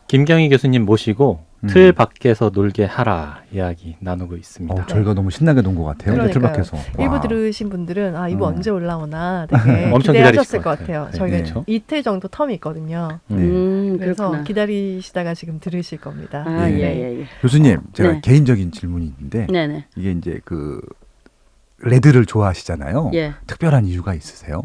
김경희 교수님 모시고 틀 밖에서 놀게 하라 이야기 나누고 있습니다. 저희가 너무 신나게 논 것 같아요. 틀 그러니까요. 밖에서. 일부 와. 들으신 분들은 이부 언제 올라오나 되게 엄청 기대하셨을 기다리실 것 것 같아요. 같아요. 저희가 그렇죠. 이틀 정도 텀이 있거든요. 그래서 그렇구나. 기다리시다가 지금 들으실 겁니다. 아, 네. 예. 교수님, 제가 네. 개인적인 질문이 있는데 네네. 이게 이제 그 레드를 좋아하시잖아요. 예. 특별한 이유가 있으세요?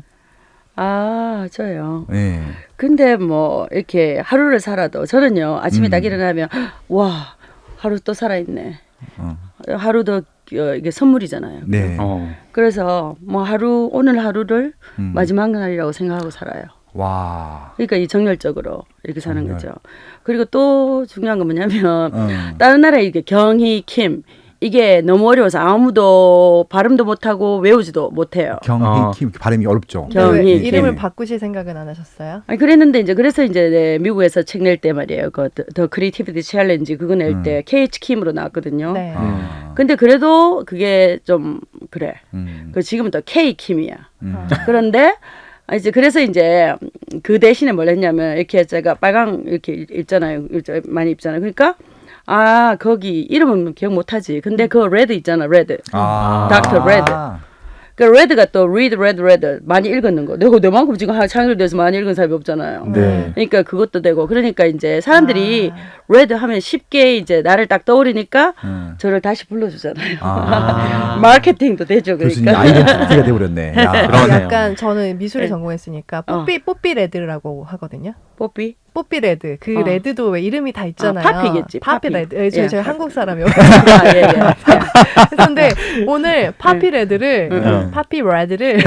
아, 저요. 네. 근데 뭐 이렇게 하루를 살아도 저는요 아침에 딱 일어나면 와 하루 또 살아있네. 어. 하루도 이게 선물이잖아요. 네. 그래서 뭐 오늘 하루를 음. 마지막 날이라고 생각하고 살아요. 와. 그러니까 이 정열적으로 이렇게 사는 정열. 거죠. 그리고 또 중요한 건 뭐냐면 어. 다른 나라에 이게 경희, 킴 이게 너무 어려워서 아무도 발음도 못하고 외우지도 못해요. 경희 킴 발음이 어렵죠. 근데 왜 경희, 이름을 네. 바꾸실 생각은 안 하셨어요? 아니 그랬는데 이제 그래서 이제 네, 미국에서 책 낼 때 말이에요. 더 크리에이티비티 챌린지 그거 낼 때 KH 킴으로 나왔거든요. 네. 아. 근데 그래도 그게 좀 그래. 음. 그 지금은 또 K 킴이야. 음. 그런데 이제 그래서 이제 그 대신에 뭘 했냐면 이렇게 제가 빨강 이렇게 입잖아요. 많이 입잖아요. 그러니까 아 거기 이름은 기억 못하지. 근데 그 레드 있잖아. 레드. 아. 닥터 레드. 그 레드가 또 read, read, read 많이 읽는 거. 내가 너만큼 지금 창의를 돼서 많이 읽은 사람이 없잖아요. 네. 그러니까 그것도 되고 그러니까 이제 사람들이 레드 하면 쉽게 이제 나를 딱 떠올리니까 저를 다시 불러주잖아요. 아. 마케팅도 되죠. 교수님 그러니까. 아이덴티티가 돼버렸네. 야. 그러네요. 약간 저는 미술을 네. 전공했으니까 뽀삐 레드라고 하거든요. 뽀삐? 뽀삐 레드. 그 레드도 왜 이름이 다 있잖아요. 파피겠지, 파피 파피. 레드. 예, 저희 예. 한국 사람이요. 아, 예, 예. 그런데 오늘 파피 레드를 파피 레드를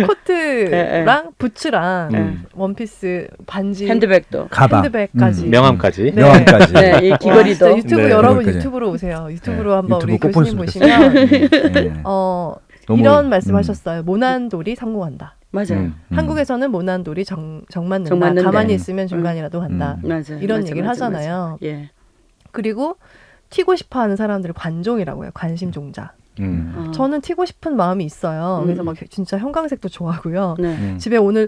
코트랑 부츠랑 원피스 반지 핸드백도. 가방. 핸드백까지. 명함까지. 네. 명함까지. 네, 이 와, 귀걸이도. 진짜 유튜브 네. 여러분 그거까지. 유튜브로 오세요. 유튜브로 네. 한번 우리 유튜브 꼭 교수님 보셨으면 보시면 네. 어 너무, 이런 말씀하셨어요. 모난돌이 성공한다. 맞아요. 한국에서는 모난돌이 정 맞는다. 정 맞는데. 가만히 있으면 중간이라도 간다. 맞아요. 이런 맞아, 얘기를 맞아, 하잖아요. 맞아. 예. 그리고 튀고 싶어하는 사람들을 관종이라고 해요. 관심종자. 저는 튀고 싶은 마음이 있어요. 그래서 막 진짜 형광색도 좋아하고요. 네. 집에 오늘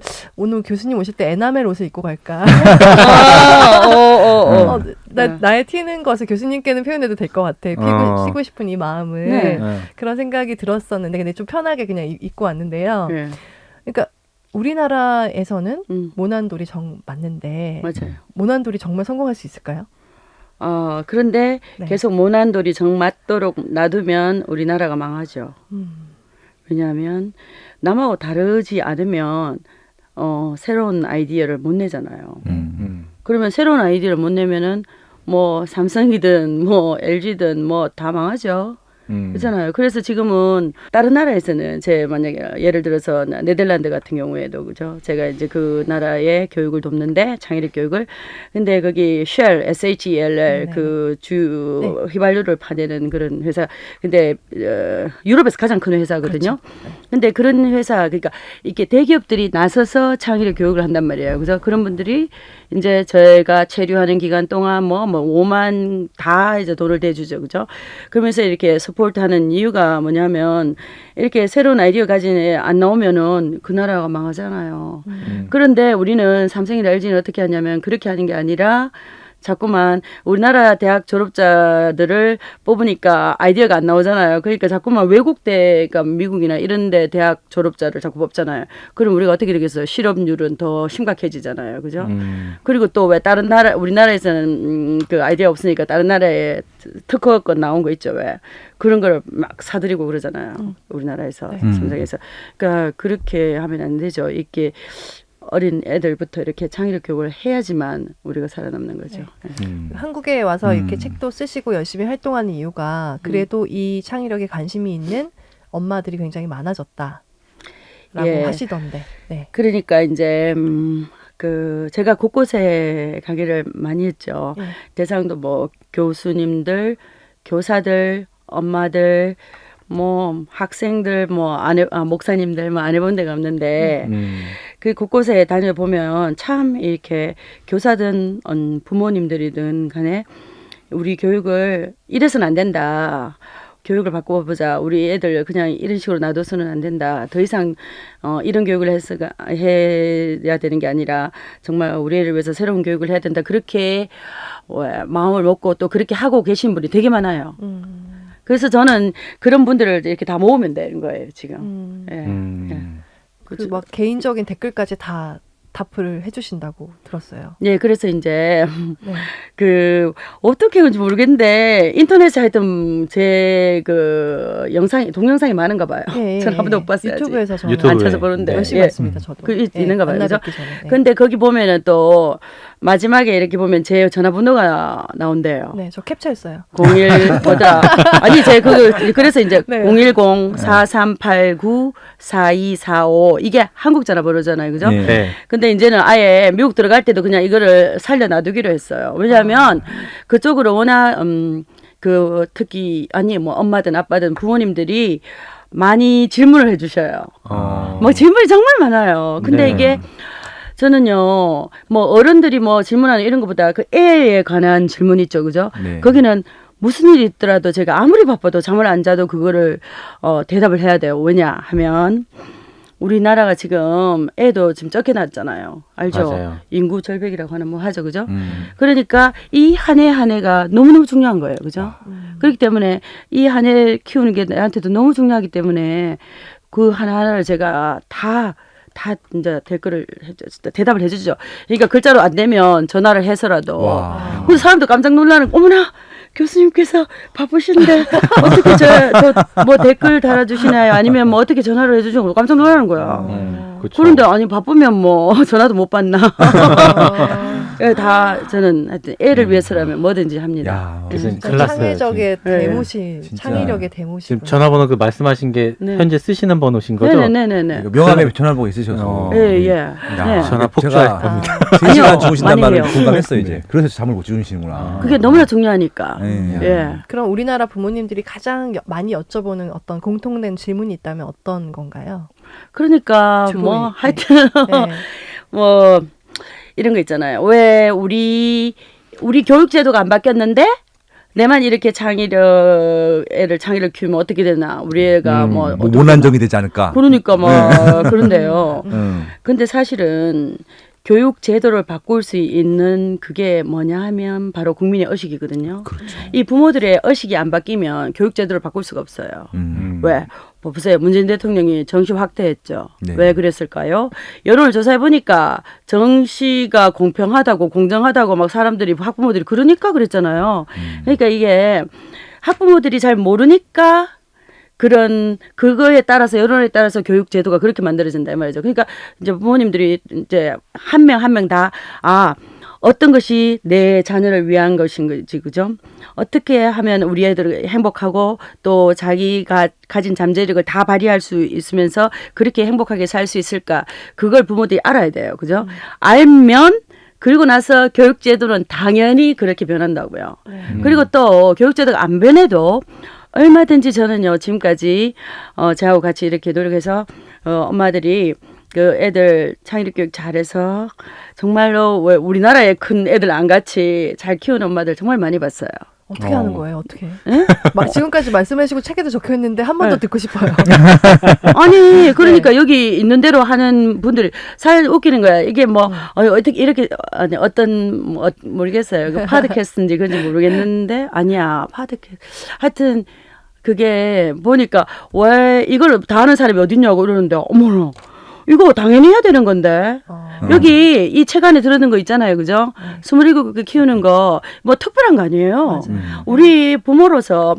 교수님 오실 때 에나멜 옷을 입고 갈까? 나의 튀는 것을 교수님께는 표현해도 될 것 같아. 튀고 싶은 이 마음을. 네. 그런 생각이 들었었는데 근데 좀 편하게 그냥 입고 왔는데요. 네. 그러니까 우리나라에서는 모난돌이 정 맞는데 맞아요. 모난돌이 정말 성공할 수 있을까요? 그런데 네. 계속 모난돌이 정 맞도록 놔두면 우리나라가 망하죠. 왜냐하면 남하고 다르지 않으면 새로운 아이디어를 못 내잖아요. 그러면 새로운 아이디어를 못 내면은 뭐 삼성이든 뭐 LG든 뭐 다 망하죠. 그렇잖아요. 그래서 지금은 다른 나라에서는 만약에 예를 들어서 네덜란드 같은 경우에도 그죠. 제가 이제 그 나라의 교육을 돕는데 창의력 교육을. 근데 거기 Shell, SHELL 네. 그 휘발유를 파내는 그런 회사. 근데 유럽에서 가장 큰 회사거든요. 그렇죠. 근데 그런 회사 그러니까 이렇게 대기업들이 나서서 창의력 교육을 한단 말이에요. 그래서 그런 분들이 이제 저희가 체류하는 기간 동안 뭐 5만 다 이제 돈을 대주죠. 그죠? 그러면서 이렇게 서포트하는 이유가 뭐냐면 이렇게 새로운 아이디어 가진 애 안 나오면은 그 나라가 망하잖아요. 그런데 우리는 삼성이나 LG는 어떻게 하냐면 그렇게 하는 게 아니라 자꾸만 우리나라 대학 졸업자들을 뽑으니까 아이디어가 안 나오잖아요. 그러니까 자꾸만 외국대가 미국이나 이런 데 대학 졸업자를 자꾸 뽑잖아요. 그럼 우리가 어떻게 되겠어요? 실업률은 더 심각해지잖아요. 그죠? 그리고 또 왜 다른 나라 우리나라에서는 그 아이디어 없으니까 다른 나라에 특허권 나온 거 있죠. 왜? 그런 걸 막 사들이고 그러잖아요. 우리나라에서 삼성에서. 그러니까 그렇게 하면 안 되죠. 이게 어린 애들부터 이렇게 창의력 교육을 해야지만 우리가 살아남는 거죠. 한국에 와서 이렇게 책도 쓰시고 열심히 활동하는 이유가 그래도 이 창의력에 관심이 있는 엄마들이 굉장히 많아졌다라고 하시던데. 네. 그러니까 이제 제가 곳곳에 강의를 많이 했죠. 대상도 뭐 교수님들, 교사들, 엄마들, 뭐 학생들, 뭐 목사님들 뭐 안 해본 데가 없는데 그 곳곳에 다녀보면 참 이렇게 교사든 부모님들이든 간에 우리 교육을 이래서는 안 된다. 교육을 바꿔보자. 우리 애들 그냥 이런 식으로 놔둬서는 안 된다. 더 이상 이런 교육을 해야 되는 게 아니라 정말 우리 애를 위해서 새로운 교육을 해야 된다. 그렇게 마음을 먹고 또 그렇게 하고 계신 분이 되게 많아요. 그래서 저는 그런 분들을 이렇게 다 모으면 되는 거예요, 지금. 예. 그 막 개인적인 댓글까지 다 답을 해주신다고 들었어요. 예, 그래서 이제 네. 그 어떻게 그런지 모르겠는데 인터넷에 하여튼 제 그 영상이 동영상이 많은가 봐요. 예, 저는 한 번도 못 봤어요. 유튜브에서 저는 유튜브에. 안 찾아보는데 열심히 예. 봤습니다. 저도. 그 있는가 봐요. 그죠? 만나뵙기 전에. 네. 근데 거기 보면은 또 마지막에 이렇게 보면 제 전화번호가 나온대요. 네, 저 캡처했어요. 01보다 아니 제 그래서 이제 네. 010-4389-4245 이게 한국 전화번호잖아요. 그죠? 네. 네. 근데 이제는 아예 미국 들어갈 때도 그냥 이거를 살려 놔두기로 했어요. 왜냐하면 그쪽으로 워낙 그 특히 아니 뭐 엄마든 아빠든 부모님들이 많이 질문을 해주셔요. 뭐 질문이 정말 많아요. 근데 네. 이게 저는요 뭐 어른들이 뭐 질문하는 이런 것보다 그 애에 관한 질문 있죠, 그죠? 네. 거기는 무슨 일이 있더라도 제가 아무리 바빠도 잠을 안 자도 그거를 대답을 해야 돼요. 왜냐 하면 우리나라가 지금 애도 지금 쫓겨났잖아요. 알죠? 맞아요. 인구 절벽이라고 하는 뭐 하죠, 그죠? 그러니까 이 한 해 한 해가 너무너무 중요한 거예요, 그죠? 그렇기 때문에 이 한 해 키우는 게 나한테도 너무 중요하기 때문에 그 하나하나를 제가 다 이제 대답을 해주죠. 그러니까 글자로 안 되면 전화를 해서라도. 와. 그래서 사람도 깜짝 놀라는, 어머나! 교수님께서 바쁘신데 어떻게 저 뭐 댓글 달아주시나요? 아니면 뭐 어떻게 전화를 해주시고 깜짝 놀라는 거야. 그쵸. 그런데 아니 바쁘면 뭐 전화도 못 받나. 예, 다 저는 하여튼 애를 위해서라면 뭐든지 합니다. 야, 그래서 진짜 클라스예요, 창의적의 지금. 대모시, 진짜. 창의력의 대모시. 지금 전화번호 그 말씀하신 게 네. 현재 쓰시는 번호신 거죠? 네네네네. 이거 명함에 전화번호 있으셔서. 예, 예. 야, 네. 전화 제가 폭주할 겁니다. 3시간 아니요, 주무신단 많이 말을 해요. 공감했어요, 이제. 그래서 잠을 못 주무시는구나. 그게 너무나 중요하니까. 네. 예. 그럼 우리나라 부모님들이 가장 많이 여쭤보는 어떤 공통된 질문이 있다면 어떤 건가요? 그러니까 주로 뭐 네. 하여튼 네. 뭐 이런 거 있잖아요. 왜 우리 교육 제도가 안 바뀌었는데 내만 이렇게 애를 창의력 키우면 어떻게 되나? 우리 애가 뭐 뭐 어떻게 모난정이 되지 않을까? 그러니까 뭐 그런데요. 음. 근데 사실은 교육 제도를 바꿀 수 있는 그게 뭐냐 하면 바로 국민의 의식이거든요. 그렇죠. 이 부모들의 의식이 안 바뀌면 교육 제도를 바꿀 수가 없어요. 왜? 뭐 보세요. 문재인 대통령이 정시 확대했죠. 네. 왜 그랬을까요? 여론을 조사해 보니까 정시가 공평하다고 공정하다고 막 사람들이 학부모들이 그러니까 그랬잖아요. 그러니까 이게 학부모들이 잘 모르니까 그거에 따라서 여론에 따라서 교육 제도가 그렇게 만들어진다 이 말이죠. 그러니까 이제 부모님들이 이제 한 명 한 명 다 어떤 것이 내 자녀를 위한 것인 거지, 그죠? 어떻게 하면 우리 애들이 행복하고 또 자기가 가진 잠재력을 다 발휘할 수 있으면서 그렇게 행복하게 살 수 있을까? 그걸 부모들이 알아야 돼요, 그죠? 알면 그리고 나서 교육제도는 당연히 그렇게 변한다고요. 그리고 또 교육제도가 안 변해도 얼마든지 저는요, 지금까지, 저하고 같이 이렇게 노력해서, 엄마들이 그 애들 창의력 교육 잘해서 정말로 왜 우리나라의 큰 애들 안 같이 잘 키우는 엄마들 정말 많이 봤어요. 어떻게 하는 거예요? 어떻게? 막 지금까지 말씀해주시고 책에도 적혀 있는데 한 번 더 듣고 싶어요. 아니, 그러니까 여기 있는 대로 하는 분들이 사실 웃기는 거야. 이게 뭐, 어떻게 이렇게, 아니, 모르겠어요. 그 팟캐스트인지 그런지 모르겠는데, 아니야, 하여튼, 그게 보니까 왜 이걸 다 하는 사람이 어딨냐고 이러는데, 어머나. 이거 당연히 해야 되는 건데. 여기 이 책 안에 들어있는 거 있잖아요. 그죠? 27 키우는 거 뭐 특별한 거 아니에요. 우리 부모로서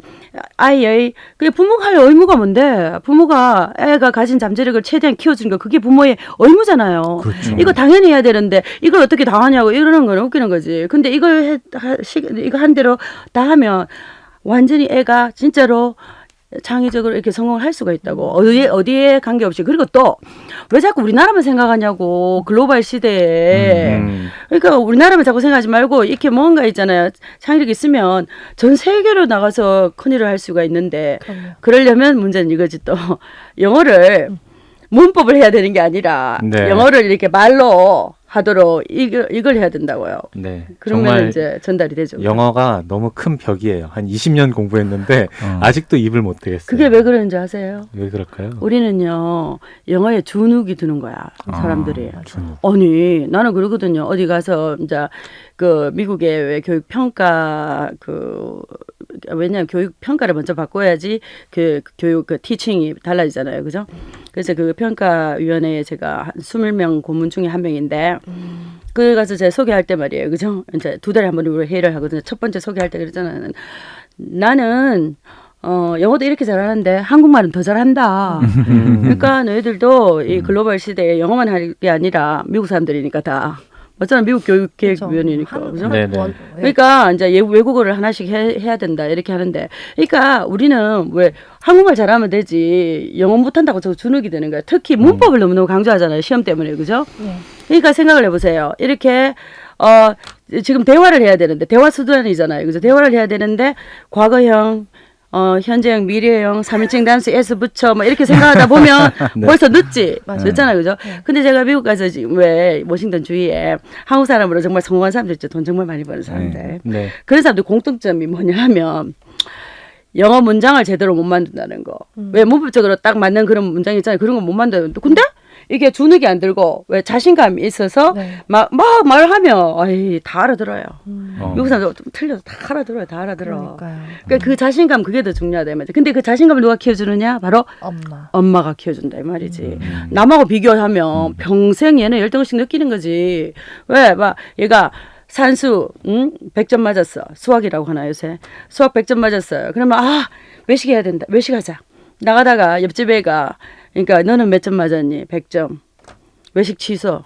아이의 그게 부모가 할 의무가 뭔데? 부모가 애가 가진 잠재력을 최대한 키워주는 거 그게 부모의 의무잖아요. 그렇죠. 이거 당연히 해야 되는데 이걸 어떻게 다 하냐고 이러는 건 웃기는 거지. 근데 이거 한 대로 다 하면 완전히 애가 진짜로 창의적으로 이렇게 성공을 할 수가 있다고. 어디에 관계없이. 그리고 또, 왜 자꾸 우리나라만 생각하냐고. 글로벌 시대에. 그러니까 우리나라만 자꾸 생각하지 말고, 이렇게 뭔가 있잖아요. 창의력 있으면 전 세계로 나가서 큰일을 할 수가 있는데, 그러려면 문제는 이거지 또. 영어를 문법을 해야 되는 게 아니라, 네. 영어를 이렇게 말로 하도록 이걸 해야 된다고요. 네. 그러면 정말 이제 전달이 되죠. 영어가 너무 큰 벽이에요. 한 20년 공부했는데 아직도 입을 못 대겠어요. 그게 왜 그러는지 아세요? 왜 그럴까요? 우리는요 영어에 주눅이 드는 거야 사람들이. 아니 나는 그러거든요. 어디 가서 이제 그 미국의 왜 교육 평가 왜냐면 교육 평가를 먼저 바꿔야지 그 교육 그 티칭이 달라지잖아요, 그죠? 그래서 그 평가위원회에 제가 한 20명 고문 중에 한 명인데. 그 가서 제가 소개할 때 말이에요, 그죠? 이제 2달에 한 번 우리 회의를 하거든요. 첫 번째 소개할 때 그랬잖아요. 나는 영어도 이렇게 잘하는데 한국말은 더 잘한다. 그러니까 너희들도 이 글로벌 시대에 영어만 할 게 아니라 미국 사람들이니까 다. 맞잖아, 미국 교육계획위원회니까. 그죠? 네네. 그러니까 이제 외국어를 하나씩 해야 된다 이렇게 하는데, 그러니까 우리는 왜 한국말 잘하면 되지 영어 못한다고 저 주눅이 되는 거야. 특히 문법을 너무너무 강조하잖아요, 시험 때문에, 그죠? 네. 그러니까 생각을 해보세요. 이렇게 지금 대화를 해야 되는데 대화 수단이잖아요, 그죠? 대화를 해야 되는데 과거형, 현재형, 미래형, 3인칭 단수 S 붙여 뭐 이렇게 생각하다 보면 네. 벌써 늦지. 맞아요. 늦잖아요, 그죠? 네. 근데 제가 미국 가서 지금 왜 워싱턴 주위에 한국 사람으로 정말 성공한 사람들 있죠. 돈 정말 많이 버는 사람들. 네. 그런 사람들 공통점이 뭐냐 하면 영어 문장을 제대로 못 만든다는 거. 왜 문법적으로 딱 맞는 그런 문장이 있잖아요. 그런 거 못 만들어요. 근데 이게 주눅이 안 들고 왜 자신감이 있어서 네. 막 말하면 아이 다 알아들어요. 어. 미국 사람들 좀 틀려도 다 알아들어요. 다 알아들어. 그러니까요. 그러니까 그 자신감 그게 더 중요하다 이 말이죠. 근데 그 자신감을 누가 키워주느냐? 바로 엄마. 엄마가 키워준다 이 말이지. 남하고 비교하면 평생 얘는 열등의식 느끼는 거지. 왜? 막 얘가 산수 100점 맞았어. 수학이라고 하나 요새. 수학 100점 맞았어요. 그러면 외식해야 된다. 외식하자. 나가다가 옆집 애가 그러니까 너는 몇 점 맞았니? 100점. 외식 취소.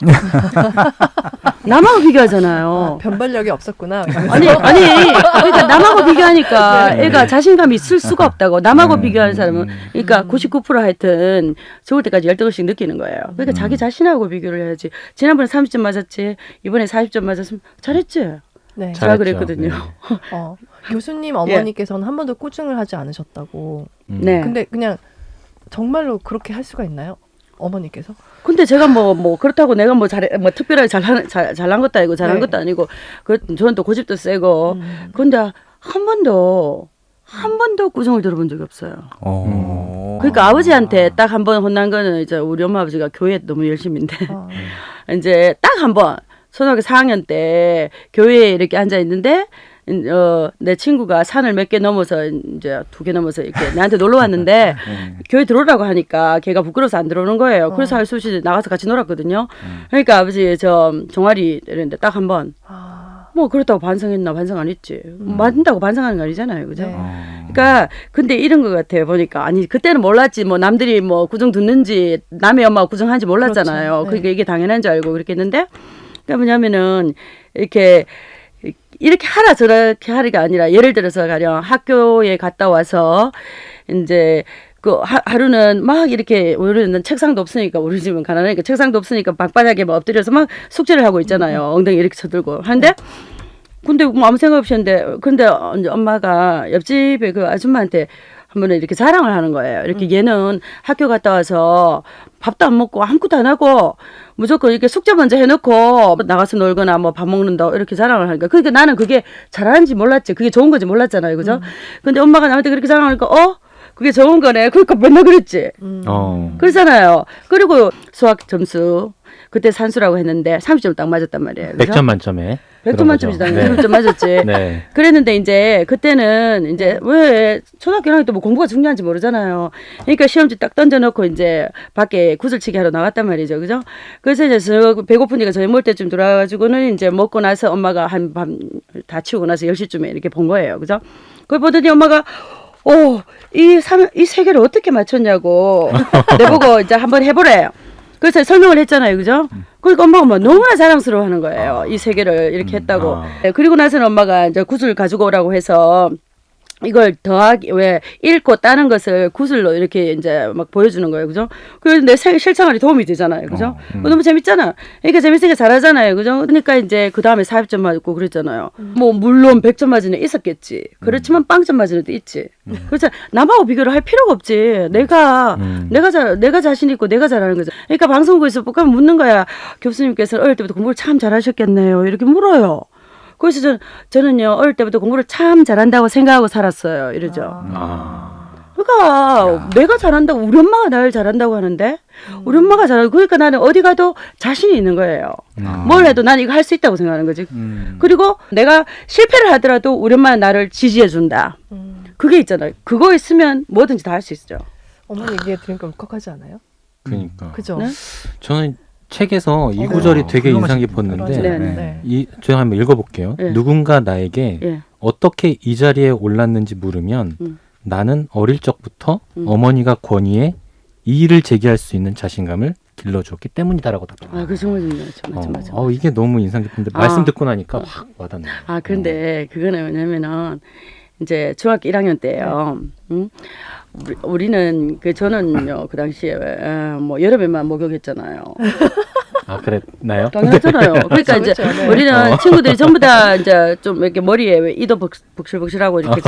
남하고 비교하잖아요. 변별력이 없었구나. 아니 그러니까 남하고 비교하니까 애가 자신감이 있을 수가 없다고. 남하고 비교하는 사람은 그러니까 99% 하여튼 죽을 때까지 열등의식 느끼는 거예요. 그러니까 자기 자신하고 비교를 해야지. 지난번에 30점 맞았지, 이번에 40점 맞았으면 잘했지. 네. 제가 잘했죠. 그랬거든요. 네. 교수님 어머니께서는 한 번도 꾸중을 하지 않으셨다고. 네. 근데 그냥 정말로 그렇게 할 수가 있나요? 어머니께서? 근데 제가 뭐 그렇다고 내가 뭐 특별하게 잘난 것도 아니고 잘한 네. 것도 아니고 저는 또 고집도 세고 근데 한 번도 꾸중을 들어본 적이 없어요. 그러니까 아버지한테 딱 한 번 혼난 거는 이제 우리 엄마 아버지가 교회 너무 열심인데 이제 딱 한 번 초등학교 4학년 때 교회에 이렇게 앉아 있는데 내 친구가 산을 몇 개 넘어서 이제 2개 넘어서 이렇게 나한테 놀러 왔는데 교회 들어오라고 하니까 걔가 부끄러워서 안 들어오는 거예요. 그래서 할 수 없이 나가서 같이 놀았거든요. 그러니까 아버지 저 종아리 이랬는데 딱 한 번 뭐 그렇다고 반성했나? 반성 안 했지. 맞는다고 반성하는 거 아니잖아요, 그죠? 네. 그러니까 근데 이런 것 같아요. 보니까 아니 그때는 몰랐지. 뭐 남들이 뭐 구중 듣는지 남의 엄마가 구중하는지 몰랐잖아요. 그렇죠. 네. 그러니까 이게 당연한 줄 알고 그렇게 했는데 그러니까 뭐냐면은 이렇게 하라 저렇게 하리가 아니라 예를 들어서 가령 학교에 갔다 와서 이제 그 하루는 막 이렇게 우리는 책상도 없으니까 우리 집은 가난하니까 책상도 없으니까 방바닥에 막 엎드려서 막 숙제를 하고 있잖아요. 엉덩이 이렇게 쳐들고 하는데 근데 뭐 아무 생각 없이 했는데 근데 이제 엄마가 옆집에 그 아줌마한테 한 번에 이렇게 자랑을 하는 거예요. 이렇게 얘는 학교 갔다 와서 밥도 안 먹고 아무것도 안 하고 무조건 이렇게 숙제 먼저 해놓고 나가서 놀거나 뭐 밥 먹는다 이렇게 자랑을 하니까 그러니까 나는 그게 잘하는지 몰랐지. 그게 좋은 건지 몰랐잖아요. 그죠? 근데 엄마가 나한테 그렇게 자랑하니까 그게 좋은 거네. 그러니까 맨날 그랬지. 그러잖아요. 그리고 수학 점수 그때 산수라고 했는데 30점 딱 맞았단 말이에요. 그죠? 100점 만점에. 100점 만점이지 당연히 30점 맞았지. 네. 그랬는데 이제 그때는 이제 왜 초등학교 1학년 때 뭐 공부가 중요한지 모르잖아요. 그러니까 시험지 딱 던져놓고 이제 밖에 구슬치기 하러 나갔단 말이죠, 그죠? 그래서 이제 배고프니까 저녁 먹을 때쯤 돌아와가지고는 이제 먹고 나서 엄마가 한 밤 다 치우고 나서 10시쯤에 이렇게 본 거예요, 그죠? 그걸 보더니 엄마가 이 세 개를 어떻게 맞췄냐고 내보고 이제 한번 해보래요. 그래서 설명을 했잖아요, 그죠? 그러니까 엄마가 막 너무나 자랑스러워하는 거예요. 이 세 개를 이렇게 했다고. 네, 그리고 나서는 엄마가 이제 구슬 가지고 오라고 해서 이걸 더하기 왜 읽고 따는 것을 구슬로 이렇게 이제 막 보여주는 거예요, 그죠? 그래서 내 실생활에 도움이 되잖아요, 그죠? 너무 재밌잖아. 그러니까 재밌으니까 잘하잖아요, 그죠? 그러니까 이제 그 다음에 40점 맞고 그랬잖아요. 뭐 물론 100점 맞은 애 있었겠지. 그렇지만 0점 맞은 애도 있지. 그래서 남하고 비교를 할 필요가 없지. 내가 자신 있고 내가 잘하는 거죠. 그러니까 방송국에서 꼭 묻는 거야. 교수님께서 어릴 때부터 공부를 참 잘하셨겠네요. 이렇게 물어요. 그래서 저는요 어릴 때부터 공부를 참 잘한다고 생각하고 살았어요. 이러죠. 그러니까 내가 잘한다고 우리 엄마가 나를 잘한다고 하는데 우리 엄마가 잘하고 그러니까 나는 어디 가도 자신이 있는 거예요. 뭘 해도 나는 이거 할 수 있다고 생각하는 거지. 그리고 내가 실패를 하더라도 우리 엄마는 나를 지지해 준다. 그게 있잖아요. 그거 있으면 뭐든지 다 할 수 있죠. 어머니 얘기 들으니까 울컥하지 않아요? 그러니까. 그죠? 네? 저는 책에서 이 구절이 되게 인상 훌륭하신 깊었는데 네, 네. 제가 한번 읽어볼게요. 네. 누군가 나에게 예. 어떻게 이 자리에 올랐는지 물으면 나는 어릴 적부터 어머니가 권위에 이의를 제기할 수 있는 자신감을 길러주었기 때문이다라고 답합니다. 그 정말 중요하죠. 맞아. 이게 너무 인상 깊은데 말씀 듣고 나니까 확 와닿네요. 근데 그거는 왜냐면은 이제 중학교 1학년 때예요. 우리는 저는요 그 당시에 뭐 여름에만 목욕했잖아요. 그랬나요? 당연하잖아요. 그러니까 이제 그렇죠, 네. 우리는 친구들이 전부 다 이제 좀 이렇게 머리에 왜 이도 북실북실하고 이렇게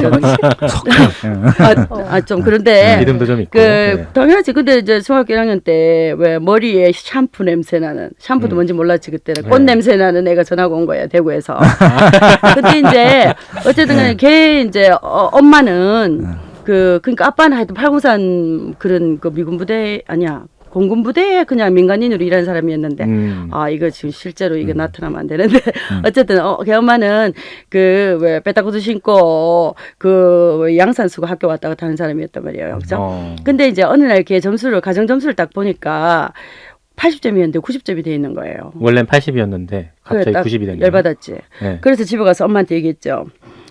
좀 그런데 믿음도 좀 있고. 네. 당연하지. 근데 이제 중학교 1학년 때 왜 머리에 샴푸 냄새 나는 샴푸도 뭔지 몰랐지 그때는 꽃 냄새 나는 애가 전화가 온 거야 대구에서. 근데 이제 어쨌든 간에 걔 이제 엄마는 그러니까 아빠는 하여튼 팔공산 그런 그 미군 부대 아니야. 공군 부대에 그냥 민간인으로 일하는 사람이었는데 이거 지금 실제로 이게 나타나면 안 되는데 어쨌든 걔 엄마는 그 왜 빼딱구두 신고 그 양산수고 학교 왔다 갔다 하는 사람이었단 말이에요. 그죠? 근데 이제 어느 날 걔 점수를 가정 점수를 딱 보니까 80점이었는데 90점이 돼 있는 거예요. 원래는 80이었는데 갑자기 90이 된 거예요. 열받았지. 네. 그래서 집에 가서 엄마한테 얘기했죠.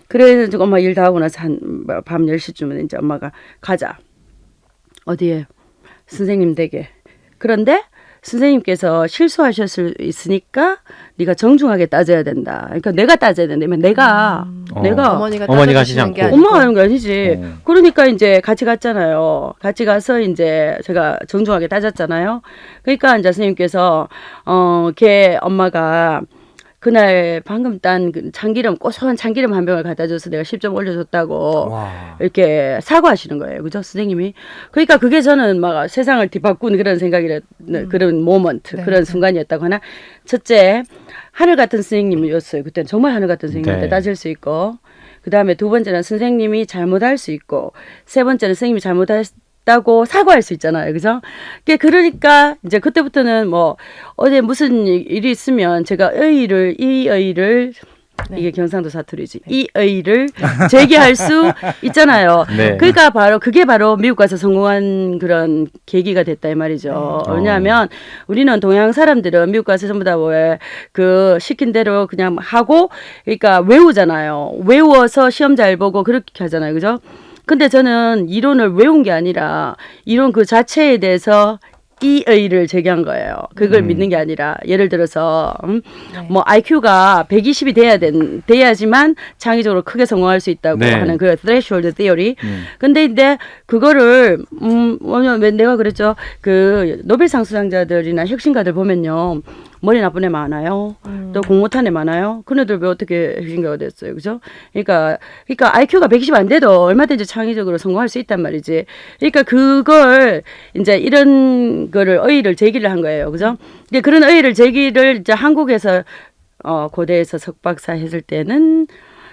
그래서 엄마 일 다 하고 나서 한 밤 10시쯤은 이제 엄마가 가자. 어디에? 선생님 댁에. 그런데 선생님께서 실수하실 수 있으니까 네가 정중하게 따져야 된다. 그러니까 내가 따져야 된다. 내가 어머니가 하시지 않고. 따져주시는 게 아니고. 엄마가 하는 게 아니지. 그러니까 이제 같이 갔잖아요. 같이 가서 이제 제가 정중하게 따졌잖아요. 그러니까 이제 선생님께서 걔 엄마가 그날 방금 딴 참기름 고소한 참기름 한 병을 갖다 줘서 내가 10점 올려줬다고 이렇게 사과하시는 거예요. 그죠? 선생님이. 그러니까 그게 저는 막 세상을 뒤바꾸는 그런 생각이 그런 모먼트 네. 그런 순간이었다고 하나. 첫째 하늘 같은 선생님이었어요. 그때는 정말 하늘 같은 선생님한테 네. 따질 수 있고 그 다음에 두 번째는 선생님이 잘못할 수 있고 세 번째는 선생님이 잘못했다고 사과할 수 있잖아요. 그죠? 그러니까 이제 그때부터는 뭐 어디 무슨 일이 있으면 제가 이 의의를 네. 이게 경상도 사투리지. 이 의의를 제기할 수 있잖아요. 네. 그러니까 그게 바로 미국 가서 성공한 그런 계기가 됐다 이 말이죠. 왜냐하면 우리는 동양 사람들은 미국 가서 전부 다 왜 그 시킨 대로 그냥 하고 그러니까 외우잖아요. 외워서 시험 잘 보고 그렇게 하잖아요. 그죠? 근데 저는 이론을 외운 게 아니라 이론 그 자체에 대해서 이의를 제기한 거예요. 그걸 믿는 게 아니라 예를 들어서 뭐 IQ가 120이 돼야지만 창의적으로 크게 성공할 수 있다고 네. 하는 그 threshold theory. 근데 이제 그거를 내가 그랬죠. 그 노벨상 수상자들이나 혁신가들 보면요. 머리 나쁜 애 많아요. 또 공 못한 애 많아요. 그네들 왜 어떻게 혁신가가 됐어요. 그죠? 그러니까 IQ가 120 안 돼도 얼마든지 창의적으로 성공할 수 있단 말이지. 그러니까 그걸 이제 이런 거를 의의를 제기를 한 거예요. 그죠? 근데 그런 의의를 제기를 이제 한국에서 고대에서 석박사 했을 때는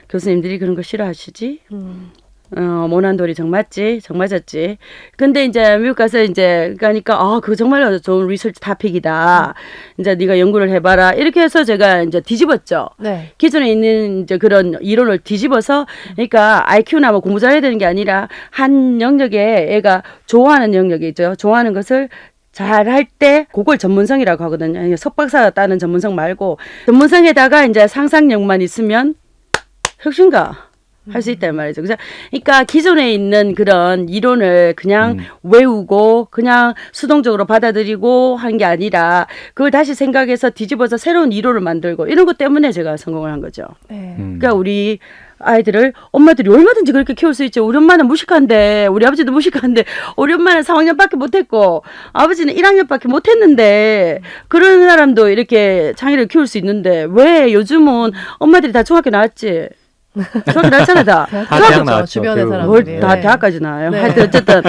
교수님들이 그런 거 싫어하시지. 모난돌이 정맞지, 정맞았지. 근데 이제 미국 가서 이제 가니까 그거 정말 좋은 리서치 토픽이다. 이제 네가 연구를 해봐라. 이렇게 해서 제가 이제 뒤집었죠. 네. 기존에 있는 이제 그런 이론을 뒤집어서, 그러니까 IQ나 뭐 공부 잘해야 되는 게 아니라 한 영역에 애가 좋아하는 영역이죠. 좋아하는 것을 잘할 때 그걸 전문성이라고 하거든요. 석박사가 따는 전문성 말고 전문성에다가 이제 상상력만 있으면 혁신가. 할 수 있단 말이죠. 그러니까 기존에 있는 그런 이론을 그냥 외우고 그냥 수동적으로 받아들이고 한 게 아니라 그걸 다시 생각해서 뒤집어서 새로운 이론을 만들고 이런 것 때문에 제가 성공을 한 거죠. 네. 그러니까 우리 아이들을 엄마들이 얼마든지 그렇게 키울 수 있죠. 우리 엄마는 무식한데, 우리 아버지도 무식한데, 우리 엄마는 4학년밖에 못했고, 아버지는 1학년밖에 못했는데, 그런 사람도 이렇게 창의를 키울 수 있는데, 왜 요즘은 엄마들이 다 중학교 나왔지? 중학교 나왔잖아, 다. 대학 나왔죠, 주변의 결국은. 사람들이. 다 네. 대학까지 나와요. 네. 하여튼 어쨌든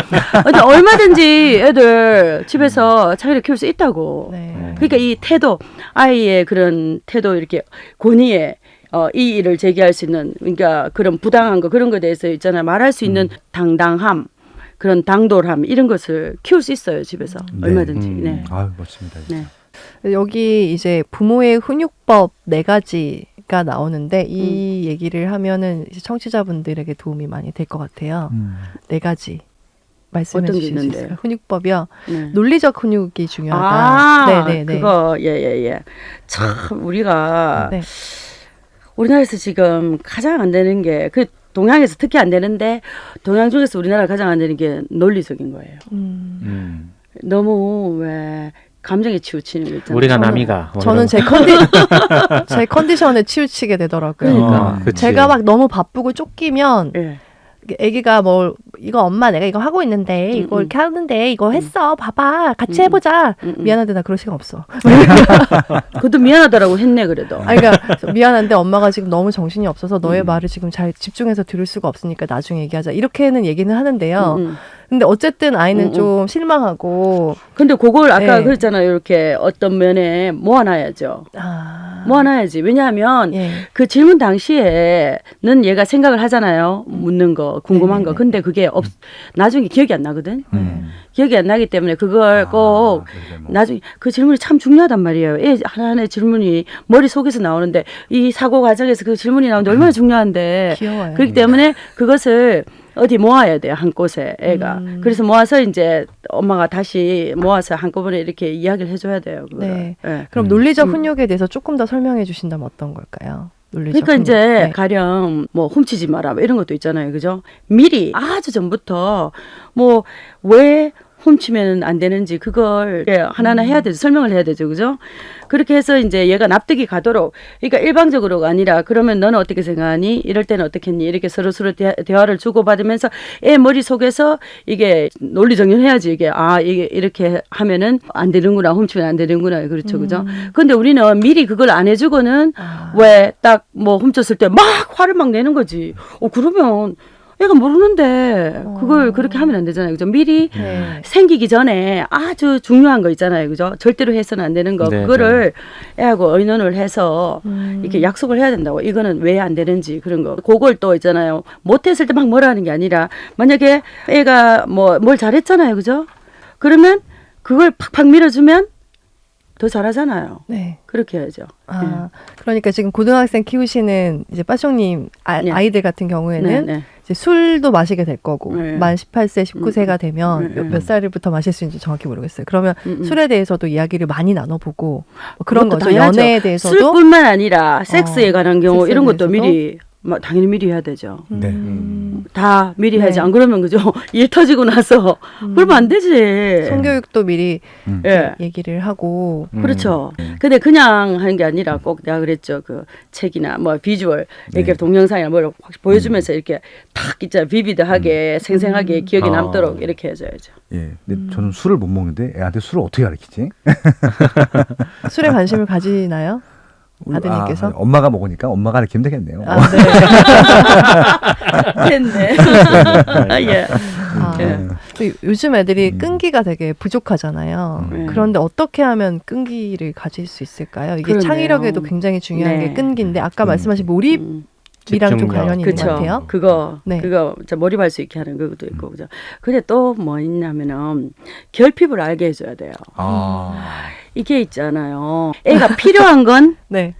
얼마든지 애들 집에서 창의를 키울 수 있다고. 네. 그러니까 이 태도, 아이의 그런 태도 이렇게 권위에 이 일을 제기할 수 있는, 그러니까 그런 부당한 거 그런 거에 대해서 있잖아요. 말할 수 있는 당당함, 그런 당돌함 이런 것을 키울 수 있어요 집에서 네. 얼마든지. 네. 아유, 멋집니다. 진짜. 네. 여기 이제 부모의 훈육법 4가지가 나오는데 이 얘기를 하면은 이제 청취자분들에게 도움이 많이 될 것 같아요. 4가지 말씀해 어떤 게 주실 수 있는데요? 있을까요? 훈육법이요. 네. 논리적 훈육이 중요하다. 아, 네네네. 그거 예예예. 참 우리가 네. 우리나라에서 지금 가장 안 되는 게 그 동양에서 특히 안 되는데 동양 중에서 우리나라 가장 안 되는 게 논리적인 거예요. 너무 왜 감정에 치우치는 거 있잖아요. 우리가 저는- 남이가. 뭐 저는 이런 제 컨디션에 치우치게 되더라고요. 그러니까. 그치. 제가 막 너무 바쁘고 쫓기면 예. 애기가 뭐 이거 엄마 내가 이거 하고 있는데 이거 이렇게 하는데 이거 했어 봐봐 같이 해보자. 미안한데 나 그럴 시간 없어. 그것도 미안하다라고 했네 그래도. 아니, 그러니까 미안한데 엄마가 지금 너무 정신이 없어서 너의 말을 지금 잘 집중해서 들을 수가 없으니까 나중에 얘기하자. 이렇게는 얘기는 하는데요. 근데 어쨌든 아이는 좀 실망하고. 근데 그걸 아까 네. 그랬잖아요. 이렇게 어떤 면에 모아놔야죠. 모아놔야지. 왜냐하면 예. 그 질문 당시에는 얘가 생각을 하잖아요. 묻는 거, 궁금한 네네네. 거. 근데 그게 나중에 기억이 안 나거든. 기억이 안 나기 때문에 그걸 꼭 나중에 그 질문이 참 중요하단 말이에요. 애 하나하나의 질문이 머릿속에서 나오는데 이 사고 과정에서 그 질문이 나오는데 얼마나 중요한데. 귀여워요. 그렇기 때문에 그것을 어디 모아야 돼요. 한 곳에 애가. 그래서 모아서 이제 엄마가 다시 모아서 한꺼번에 이렇게 이야기를 해줘야 돼요. 그거를. 네. 예. 그럼 논리적 훈육에 대해서 조금 더 설명해 주신다면 어떤 걸까요? 논리적 그러니까 훈육. 이제 네. 가령 뭐 훔치지 마라 뭐 이런 것도 있잖아요. 그죠? 미리 아주 전부터 뭐 왜 훔치면 안 되는지 그걸 하나하나 해야 되죠. 설명을 해야 되죠. 그죠? 그렇게 해서 이제 얘가 납득이 가도록, 그러니까 일방적으로가 아니라 그러면 너는 어떻게 생각하니? 이럴 때는 어떻게 했니? 이렇게 서로 대화를 주고받으면서 애 머릿속에서 이게 논리 정연해야지. 이게 이게 이렇게 하면은 안 되는구나. 훔치면 안 되는구나. 그렇죠. 그죠? 근데 우리는 미리 그걸 안 해주고는 왜 딱 뭐 훔쳤을 때 막 화를 막 내는 거지. 그러면 애가 모르는데 그걸 그렇게 하면 안 되잖아요. 그죠? 미리 네. 생기기 전에 아주 중요한 거 있잖아요. 그죠? 절대로 해서는 안 되는 거. 네, 그거를 애하고 의논을 해서 이렇게 약속을 해야 된다고. 이거는 왜 안 되는지 그런 거. 그걸 또 있잖아요. 못했을 때 막 뭐라 하는 게 아니라 만약에 애가 뭐 뭘 잘했잖아요. 그죠? 그러면 그걸 팍팍 밀어주면 더 잘하잖아요. 네. 그렇게 해야죠. 그러니까 지금 고등학생 키우시는 이제 빠숑님 네. 아이들 같은 경우에는 네. 이제 술도 마시게 될 거고 네. 만 18세, 19세가 되면 몇 살부터 마실 수 있는지 정확히 모르겠어요. 그러면 술에 대해서도 이야기를 많이 나눠보고 뭐 그런 그것도 거죠. 당연하죠. 연애에 대해서도 술뿐만 아니라 섹스에 관한 경우 섹스에 이런 것도 대해서도? 미리 당연히 미리 해야 되죠. 네. 다 미리 네. 해야지. 안 그러면 그죠? 일 터지고 나서 그러면 안 되지. 성교육도 미리 예. 얘기를 하고 그렇죠. 근데 그냥 하는 게 아니라 꼭 내가 그랬죠. 그 책이나 뭐 비주얼 이렇게 동영상이나 뭘 확 보여주면서 이렇게 탁 있잖아. 비비드하게 생생하게 기억에 남도록 이렇게 해줘야죠. 예. 근데 저는 술을 못 먹는데 애한테 술을 어떻게 가르치지? 술에 관심을 가지나요? 아드님께서? 엄마가 먹으니까 엄마가 가르치면 되겠네요. 네. 됐네. 예. 예. 또 요즘 애들이 끈기가 되게 부족하잖아요. 그런데 어떻게 하면 끈기를 가질 수 있을까요? 이게 그러네요. 창의력에도 굉장히 중요한 네. 게 끈기인데 아까 말씀하신 몰입이랑 좀 집중력. 관련이 있는 것 그렇죠. 같아요. 그거 네. 진짜 몰입할 수 있게 하는 그것도 있고 그죠. 근데 또 뭐 있냐면은 결핍을 알게 해줘야 돼요. 이게 있잖아요. 애가 필요한 건 네.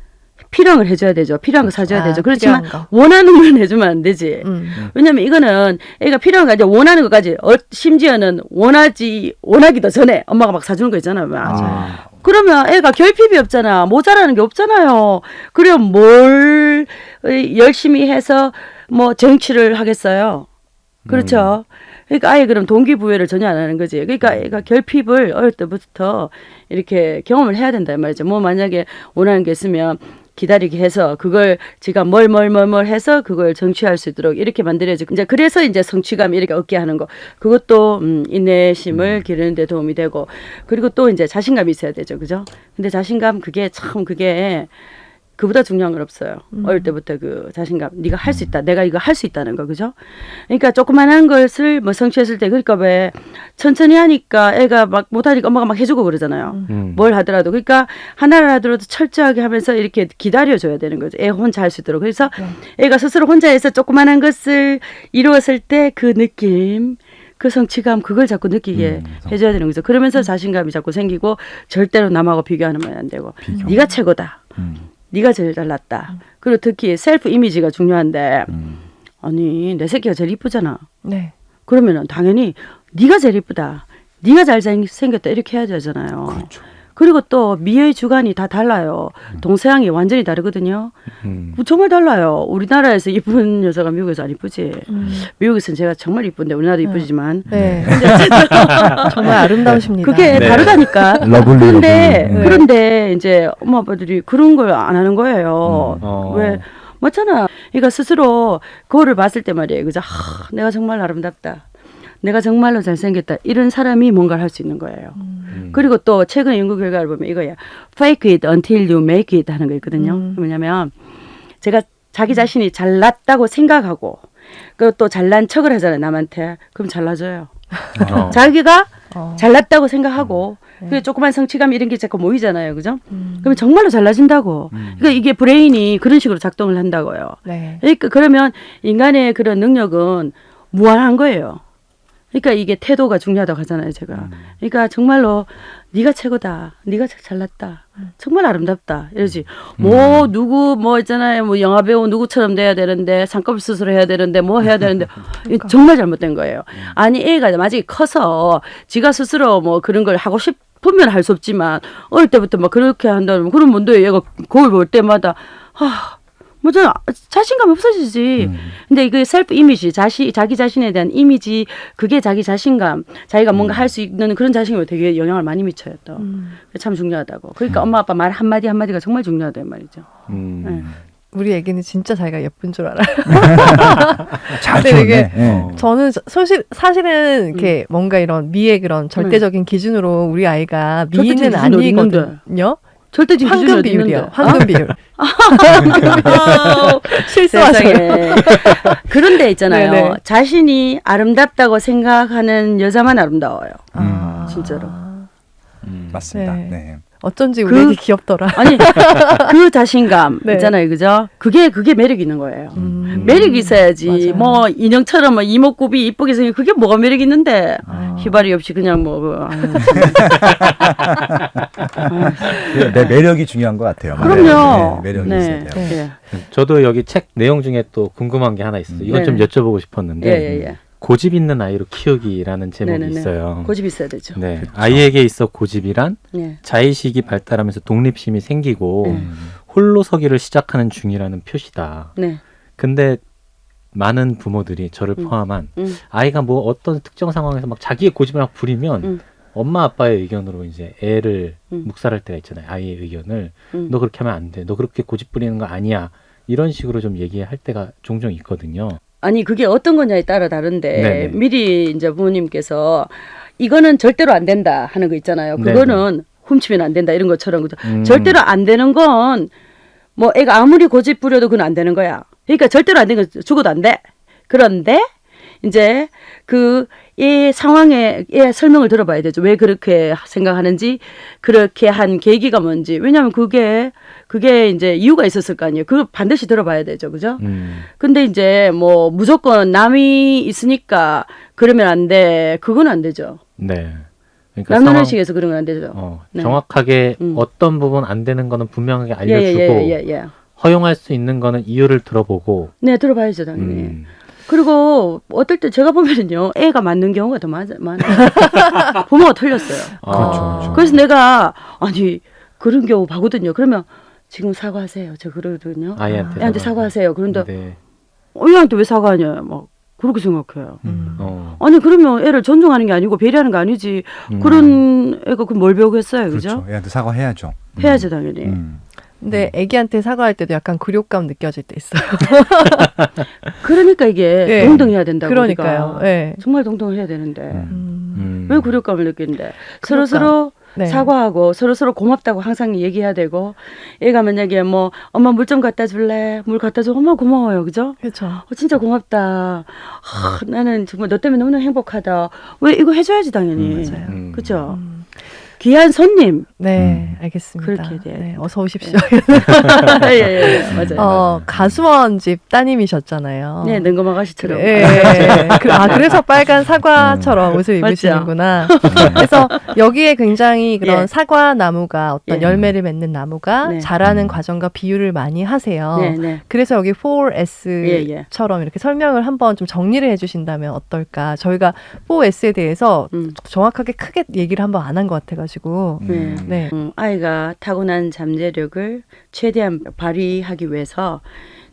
필요한 걸 해줘야 되죠. 필요한 거 사줘야 되죠. 그렇지만 필요한 거. 원하는 건 해주면 안 되지. 왜냐면 이거는 애가 필요한 거, 이제 원하는 것까지, 심지어는 원하기도 전에 엄마가 막 사주는 거 있잖아요. 막. 그러면 애가 결핍이 없잖아. 모자라는 게 없잖아요. 그럼 뭘 열심히 해서 뭐 정치를 하겠어요. 그렇죠. 그러니까 아예 그럼 동기부여를 전혀 안 하는 거지. 그러니까 애가 결핍을 어릴 때부터 이렇게 경험을 해야 된다 말이죠. 뭐 만약에 원하는 게 있으면 기다리게 해서 그걸 제가 뭘 해서 그걸 정취할 수 있도록 이렇게 만들어야지. 이제 그래서 이제 성취감 이렇게 얻게 하는 거. 그것도 인내심을 기르는 데 도움이 되고 그리고 또 이제 자신감이 있어야 되죠. 그죠? 근데 자신감 그게 그보다 중요한 건 없어요. 어릴 때부터 그 자신감, 네가 할 수 있다, 내가 이거 할 수 있다는 거, 그죠? 그러니까 조그만한 것을 뭐 성취했을 때, 그러니까 왜 천천히 하니까 애가 막 못하니까 엄마가 막 해주고 그러잖아요. 뭘 하더라도, 그러니까 하나를 하더라도 철저하게 하면서 이렇게 기다려줘야 되는 거죠. 애 혼자 할 수 있도록. 그래서 애가 스스로 혼자 해서 조그만한 것을 이루었을 때 그 느낌. 그 성취감 그걸 자꾸 느끼게 해줘야 되는 거죠. 그러면서 자신감이 자꾸 생기고 절대로 남하고 비교하는 말 안 되고 네가 최고다. 네가 제일 잘났다. 그리고 특히 셀프 이미지가 중요한데 아니 내 새끼가 제일 이쁘잖아. 네. 그러면은 당연히 네가 제일 이쁘다. 네가 잘생겼다 이렇게 해야 되잖아요. 그렇죠. 그리고 또 미의 주관이 다 달라요. 동서양이 완전히 다르거든요. 정말 달라요. 우리나라에서 이쁜 여자가 미국에서 안 이쁘지. 미국에서는 제가 정말 이쁜데 우리나라도 이쁘지만 네. 정말 아름다우십니다. 그게 네. 다르다니까. 러블리. 그런데 이제 엄마 아빠들이 그런 걸 안 하는 거예요. 왜 맞잖아. 그러니까 스스로 거울을 봤을 때 말이에요. 그죠? 내가 정말 아름답다. 내가 정말로 잘생겼다. 이런 사람이 뭔가를 할 수 있는 거예요. 그리고 또 최근 연구 결과를 보면 이거야. Fake it until you make it 하는 거 있거든요. 뭐냐면 제가 자기 자신이 잘났다고 생각하고 그리고 또 잘난 척을 하잖아요. 남한테. 그럼 잘나져요. 자기가 잘났다고 생각하고 그리고 조그만 성취감 이런 게 자꾸 모이잖아요. 그죠? 그러면 정말로 잘나진다고. 그러니까 이게 브레인이 그런 식으로 작동을 한다고요. 네. 그러니까 그러면 인간의 그런 능력은 무한한 거예요. 그러니까 이게 태도가 중요하다고 하잖아요, 제가. 그러니까 정말로 네가 최고다. 네가 잘났다. 정말 아름답다. 이러지. 누구 있잖아요. 뭐 영화 배우 누구처럼 돼야 되는데 쌍꺼풀 수술해야 되는데 뭐 해야 되는데 그러니까. 정말 잘못된 거예요. 아니 애가 나중에 커서 지가 스스로 뭐 그런 걸 하고 싶으면 할 수 없지만 어릴 때부터 막 그렇게 한다면 그럼 뭔데 얘가 거울 볼 때마다 뭐잖아 자신감이 없어지지. 근데 이게 셀프 이미지, 자기 자신에 대한 이미지, 그게 자기 자신감, 자기가 뭔가 할 수 있는 그런 자신감에 되게 영향을 많이 미쳐요. 또 참 중요하다고. 그러니까 엄마 아빠 말 한마디 한마디가 정말 중요하단 말이죠. 네. 우리 애기는 진짜 자기가 예쁜 줄 알아요. 잘 근데 이게 키웠네. 저는 사실은 이렇게 뭔가 이런 미의 그런 절대적인 기준으로 우리 아이가 미인은 절대적인 기준이 어디 있는데? 아니거든요. 절대 지금 황금 비율이요. 황금 비율. 실수하세요. 세상에. 그런 데 있잖아요. 네네. 자신이 아름답다고 생각하는 여자만 아름다워요. 진짜로. 맞습니다. 네. 네. 어쩐지 우리 애기 귀엽더라. 아니 그 자신감 네. 있잖아요, 그죠? 그게 매력 있는 거예요. 매력 있어야지. 맞아요. 뭐 인형처럼 뭐 이목구비 이쁘게 생긴 그게 뭐가 매력 있는데 휘발이 없이 그냥 내 매력이 중요한 것 같아요. 그럼요. 네, 매력이 네. 있어야 돼요. 네. 저도 여기 책 내용 중에 또 궁금한 게 하나 있어요. 이건 좀 네. 여쭤보고 싶었는데 예. 고집 있는 아이로 키우기라는 제목이 네네네. 있어요. 고집 있어야 되죠. 네, 아이에게 있어 고집이란 네. 자의식이 발달하면서 독립심이 생기고 홀로 서기를 시작하는 중이라는 표시다. 네. 근데 많은 부모들이 저를 포함한 아이가 뭐 어떤 특정 상황에서 막 자기의 고집을 막 부리면 엄마 아빠의 의견으로 이제 애를 묵살할 때가 있잖아요. 아이의 의견을 너 그렇게 하면 안 돼. 너 그렇게 고집 부리는 거 아니야. 이런 식으로 좀 얘기할 때가 종종 있거든요. 아니 그게 어떤 거냐에 따라 다른데 네네. 미리 이제 부모님께서 이거는 절대로 안 된다 하는 거 있잖아요. 그거는 훔치면 안 된다 이런 것처럼 그죠? 절대로 안 되는 건 뭐 애가 아무리 고집 부려도 그건 안 되는 거야. 그러니까 절대로 안 되는 건 죽어도 안 돼. 그런데 이제 그 이 상황에 설명을 들어봐야 되죠. 왜 그렇게 생각하는지, 그렇게 한 계기가 뭔지. 왜냐하면 그게 이제 이유가 있었을 거 아니에요. 그걸 반드시 들어봐야 되죠, 그죠? 근데 이제 뭐 무조건 남이 있으니까 그러면 안 돼. 그건 안 되죠. 네. 그러니까 남는 식에서 그런 건 안 되죠. 네. 정확하게 어떤 부분 안 되는 거는 분명하게 알려주고 예. 허용할 수 있는 거는 이유를 들어보고. 네, 들어봐야죠, 당연히. 그리고 어떨 때 제가 보면은요, 애가 맞는 경우가 더 많아요. 부모가 틀렸어요. 그렇죠. 그래서 내가 아니 그런 경우 봐거든요. 그러면 지금 사과하세요. 제가 그러거든요. 애한테 사과하세요. 그런데 네. 얘한테 왜 사과하냐, 막 그렇게 생각해요. 아니 그러면 애를 존중하는 게 아니고 배려하는 게 아니지. 그런 애가 그 뭘 배우겠어요, 그죠? 그렇죠. 애한테 사과해야죠. 해야죠, 당연히. 근데 애기한테 사과할 때도 약간 굴욕감 느껴질 때 있어요. 그러니까 이게 네. 동등해야 된다고. 그러니까요. 우리가. 네. 정말 동등해야 되는데 음. 왜 굴욕감을 느끼는데 그러니까. 서로 네. 사과하고 서로 고맙다고 항상 얘기해야 되고 애가 만약에 뭐 엄마 물 좀 갖다 줄래? 물 갖다 줘. 엄마 고마워요. 그죠? 그렇죠. 진짜 고맙다. 나는 정말 너 때문에 너무나 행복하다. 왜 이거 해줘야지 당연히. 맞아요. 그죠? 귀한 손님. 네, 알겠습니다. 그렇게 돼야 네, 어서 오십시오. 예, 맞아요. 가수원 집 따님이셨잖아요. 네, 능검 아가씨처럼. 예. 그래서 빨간 사과처럼 옷을 맞죠? 입으시는구나. 그래서 여기에 굉장히 그런 예. 사과 나무가 어떤 예. 열매를 맺는 나무가 네. 자라는 과정과 비유를 많이 하세요. 네, 네. 그래서 여기 예, 4S처럼 이렇게 설명을 한번 좀 정리를 해주신다면 어떨까? 저희가 4S에 대해서 정확하게 크게 얘기를 한번 안 한 것 같아가지고. 네. 네. 아이가 타고난 잠재력을 최대한 발휘하기 위해서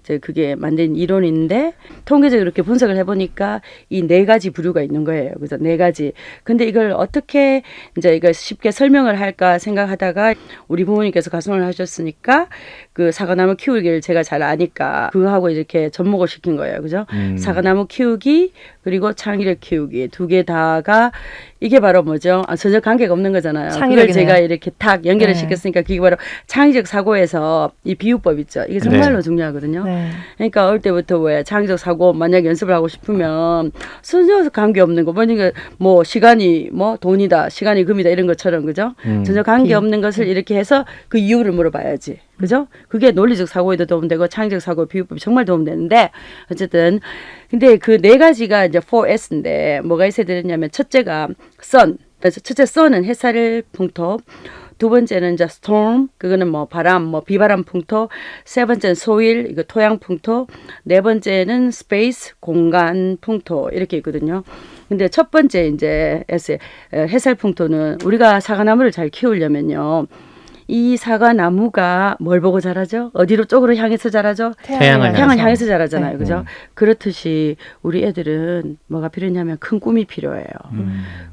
이제 그게 만든 이론인데 통계적으로 이렇게 분석을 해보니까 이 4가지 부류가 있는 거예요. 그래서 4가지. 근데 이걸 어떻게 이제 이걸 쉽게 설명을 할까 생각하다가 우리 부모님께서 가수원을 하셨으니까 그 사과나무 키우기를 제가 잘 아니까 그거하고 이렇게 접목을 시킨 거예요. 그죠? 사과나무 키우기 그리고 창의력 키우기 2개 다가 이게 바로 뭐죠? 전혀 관계가 없는 거잖아요. 그걸 창의력이네요. 제가 이렇게 탁 연결을 네. 시켰으니까 그게 바로 창의적 사고에서 이 비유법 있죠. 이게 정말로 중요하거든요. 네. 그러니까 어릴 때부터 왜 창의적 사고 만약 연습을 하고 싶으면 전혀 관계 없는 거 만약에 뭐 시간이 뭐 돈이다, 시간이 금이다 이런 것처럼 그죠? 전혀 관계 없는 것을 이렇게 해서 그 이유를 물어봐야지. 그죠? 그게 논리적 사고에도 도움되고 창의적 사고 비유법이 정말 도움되는데 어쨌든 근데 그 4가지가 이제 4S인데 뭐가 있어야 되느냐면 첫째가 sun. 첫째 sun은 햇살 풍토. 2번째는 이제 storm. 그거는 뭐 바람, 뭐 비바람 풍토. 3번째는 soil. 이거 토양 풍토. 4번째는 space. 공간 풍토. 이렇게 있거든요. 근데 첫 번째 이제 S 햇살 풍토는 우리가 사과나무를 잘 키우려면요. 이 사과나무가 뭘 보고 자라죠? 어디로 쪽으로 향해서 자라죠? 태양을 태양을 향해서 자라잖아요. 네. 그죠? 그렇듯이 우리 애들은 뭐가 필요하냐면 큰 꿈이 필요해요.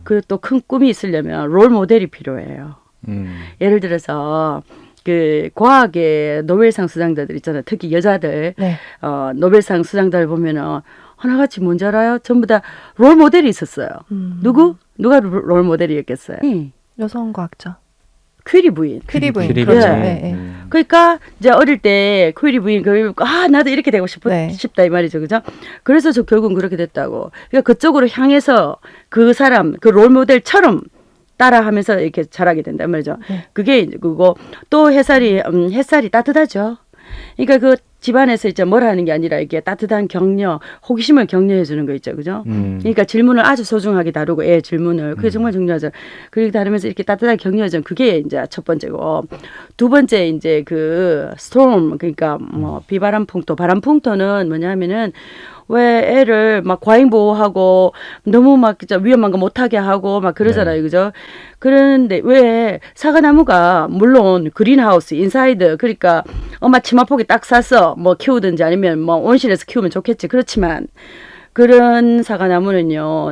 그 또 큰 꿈이 있으려면 롤 모델이 필요해요. 예를 들어서 그 과학의 노벨상 수상자들 있잖아요. 특히 여자들 네. 노벨상 수상자들 보면은 하나같이 뭔지 알아요? 전부 다 롤 모델이 있었어요. 누가 롤 모델이었겠어요? 여성 과학자. 퀴리 부인. 퀴리 부인. 퀴리 그렇죠. 부인. 네, 네. 그러니까 이제 어릴 때 퀴리 부인 나도 이렇게 되고 네. 싶다 이 말이죠, 그죠? 그래서 저 결국은 그렇게 됐다고. 그러니까 그쪽으로 향해서 그 사람 그 롤 모델처럼 따라하면서 이렇게 자라게 된단 말이죠. 네. 그게 이제 그거 또 햇살이 따뜻하죠. 그러니까 그 집안에서 이제 뭘 하는 게 아니라 이게 따뜻한 격려, 호기심을 격려해 주는 거 있죠, 그죠? 그러니까 질문을 아주 소중하게 다루고 애 질문을 그게 정말 중요하죠. 그렇게 다루면서 이렇게 따뜻하게 격려해 주는 그게 이제 첫 번째고 2번째 이제 그 storm 그러니까 뭐 비바람 풍토, 바람 풍토는 뭐냐면은 왜 애를 막 과잉 보호하고 너무 막 진짜 위험한 거 못하게 하고 막 그러잖아요, 네. 그죠? 그런데 왜 사과나무가 물론 그린하우스 인사이드 그러니까 엄마 치마폭에 딱 싸서 뭐 키우든지 아니면 뭐 온실에서 키우면 좋겠지. 그렇지만 그런 사과나무는요,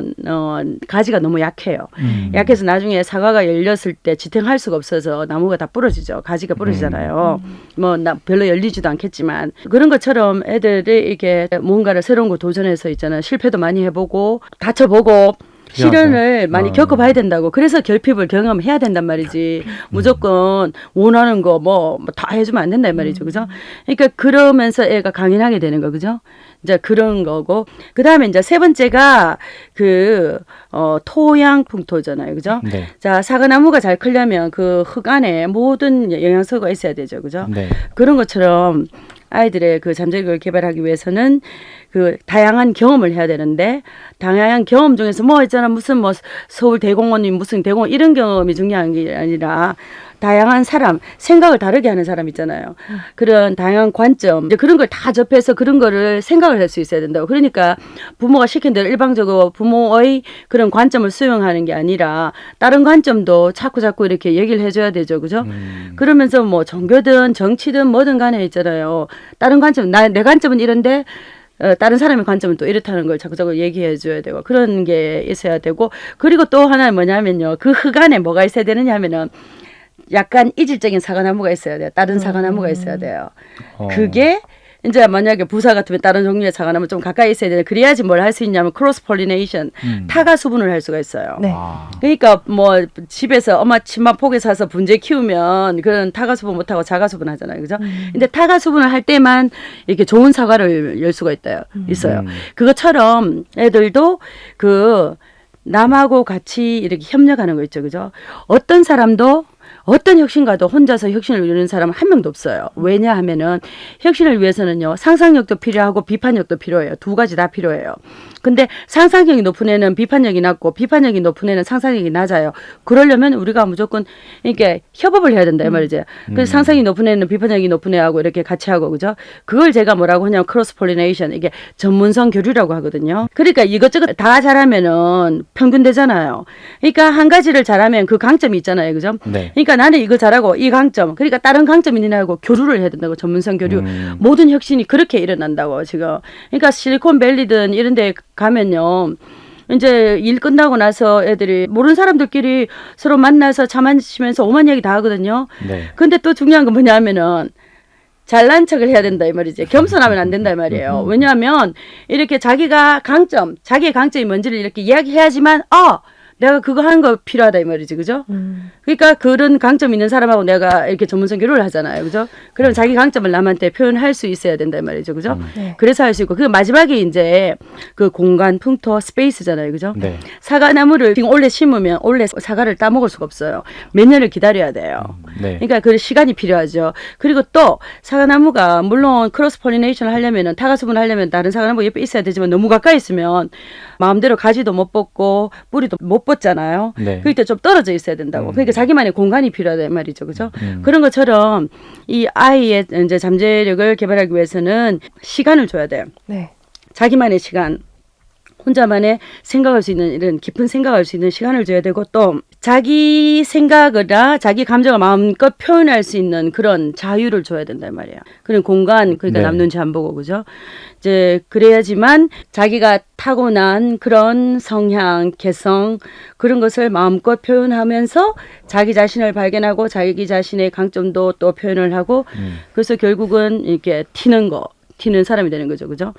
가지가 너무 약해요. 약해서 나중에 사과가 열렸을 때 지탱할 수가 없어서 나무가 다 부러지죠. 가지가 부러지잖아요. 뭐, 별로 열리지도 않겠지만. 그런 것처럼 애들이 이렇게 뭔가를 새로운 거 도전해서 있잖아요. 실패도 많이 해보고, 다쳐보고, 시련을 많이 겪어봐야 된다고. 그래서 결핍을 경험해야 된단 말이지. 무조건 원하는 거 뭐 다 해주면 안 된다 이 말이죠. 그죠? 그러니까 그러면서 애가 강인하게 되는 거, 그죠? 이제 그런 거고. 그 다음에 이제 세 번째가 토양 풍토잖아요. 그죠? 네. 자, 사과나무가 잘 크려면 그 흙 안에 모든 영양소가 있어야 되죠. 그죠? 네. 그런 것처럼 아이들의 그 잠재력을 개발하기 위해서는 그 다양한 경험을 해야 되는데 다양한 경험 중에서 뭐 있잖아 무슨 뭐 서울 대공원이 무슨 대공원 이런 경험이 중요한 게 아니라 다양한 사람 생각을 다르게 하는 사람 있잖아요. 그런 다양한 관점 이제 그런 걸 다 접해서 그런 거를 생각을 할 수 있어야 된다고. 그러니까 부모가 시킨 대로 일방적으로 부모의 그런 관점을 수용하는 게 아니라 다른 관점도 자꾸 이렇게 얘기를 해줘야 되죠, 그죠? 그러면서 뭐 종교든 정치든 뭐든 간에 있잖아요. 다른 관점 내 관점은 이런데. 다른 사람의 관점은 또 이렇다는 걸 자꾸 얘기해 줘야 되고 그런 게 있어야 되고 그리고 또 하나는 뭐냐면요. 그 흙 안에 뭐가 있어야 되느냐 하면은 약간 이질적인 사과나무가 있어야 돼요. 다른 사과나무가 있어야 돼요. 어. 그게 이제 만약에 부사 같으면 다른 종류의 사과나무 좀 가까이 있어야 되는데 그래야지 뭘 할 수 있냐면 크로스 폴리네이션, 타가 수분을 할 수가 있어요. 네. 아. 그러니까 뭐 집에서 엄마 치마 포개 사서 분재 키우면 그런 타가 수분 못 하고 자가 수분 하잖아요. 그죠? 근데 타가 수분을 할 때만 이렇게 좋은 사과를 열 수가 있어요. 그것처럼 애들도 그 남하고 같이 이렇게 협력하는 거 있죠. 그죠? 어떤 사람도 어떤 혁신가도 혼자서 혁신을 이루는 사람은 한 명도 없어요. 왜냐하면은 혁신을 위해서는요, 상상력도 필요하고 비판력도 필요해요. 두 가지 다 필요해요. 근데 상상력이 높은 애는 비판력이 낮고 비판력이 높은 애는 상상력이 낮아요. 그러려면 우리가 무조건 이렇게 협업을 해야 된다 이 말이죠. 그래서 상상이 높은 애는 비판력이 높은 애하고 이렇게 같이 하고 그죠? 그걸 제가 뭐라고 하냐면 크로스 폴리네이션, 이게 전문성 교류라고 하거든요. 그러니까 이것저것 다 잘하면은 평균 되잖아요. 그러니까 한 가지를 잘하면 그 강점이 있잖아요. 그죠? 네. 그러니까 나는 이거 잘하고 이 강점, 그러니까 다른 강점이 있는 애하고 교류를 해야 된다고. 전문성 교류. 모든 혁신이 그렇게 일어난다고 지금. 그러니까 실리콘밸리든 이런 데 가면요, 이제 일 끝나고 나서 애들이 모르는 사람들끼리 서로 만나서 차 마시면서 오만 얘기 다 하거든요. 네. 근데 또 중요한 건 뭐냐면은 잘난 척을 해야 된다 이 말이지. 겸손하면 안 된다 이 말이에요. 왜냐하면 이렇게 자기의 강점이 뭔지를 이렇게 이야기해야지만 내가 그거 하는 거 필요하다 이 말이지. 그죠? 그러니까 그런 강점 있는 사람하고 내가 이렇게 전문성 교류를 하잖아요. 그죠? 그러면 자기 강점을 남한테 표현할 수 있어야 된다 이 말이죠. 그죠? 네. 그래서 할 수 있고, 그 마지막에 이제 그 공간, 풍토, 스페이스잖아요. 그죠? 네. 사과나무를 지금 올해 심으면 올해 사과를 따먹을 수가 없어요. 몇 년을 기다려야 돼요. 네. 그러니까 그 시간이 필요하죠. 그리고 또 사과나무가 물론 크로스 폴리네이션을 하려면은 타가수분을 하려면 다른 사과나무 옆에 있어야 되지만 너무 가까이 있으면 마음대로 가지도 못 뽑고 뿌리도 못 뽑잖아요. 네. 그럴 때 좀 떨어져 있어야 된다고. 그러니까 자기만의 공간이 필요하단 말이죠. 그죠? 그런 것처럼 이 아이의 이제 잠재력을 개발하기 위해서는 시간을 줘야 돼요. 네. 자기만의 시간. 혼자만의 생각할 수 있는, 이런 깊은 생각할 수 있는 시간을 줘야 되고, 또 자기 생각이나 자기 감정을 마음껏 표현할 수 있는 그런 자유를 줘야 된단 말이에요. 그런 공간, 그러니까 네. 남 눈치 안 보고, 그죠? 이제 그래야지만 자기가 타고난 그런 성향, 개성, 그런 것을 마음껏 표현하면서 자기 자신을 발견하고 자기 자신의 강점도 또 표현을 하고, 그래서 결국은 이렇게 튀는 사람이 되는 거죠. 그죠?